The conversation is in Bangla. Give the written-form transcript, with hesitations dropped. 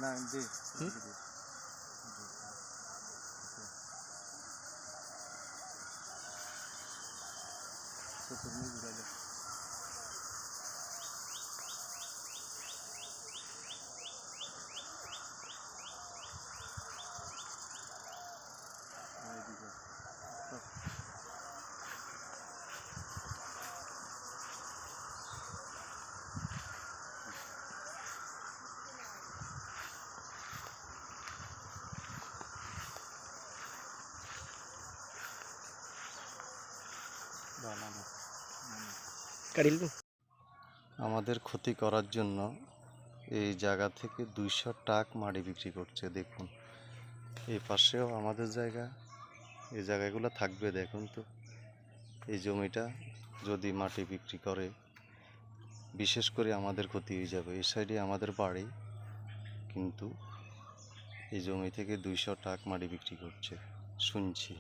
না দে তুমি ঘুরালে আমাদের ক্ষতি করার জন্য এই জায়গা থেকে 200 টাক মাটি বিক্রি করছে। দেখুন এই পাশেও আমাদের জায়গা, এই জায়গাগুলো থাকবে। দেখুন তো এই জমিটা যদি মাটি বিক্রি করে, বিশেষ করে আমাদের ক্ষতি হয়ে যাবে। এই সাইডে আমাদের বাড়ি, কিন্তু এই জমি থেকে 200 টাক মাটি বিক্রি করছে শুনছি।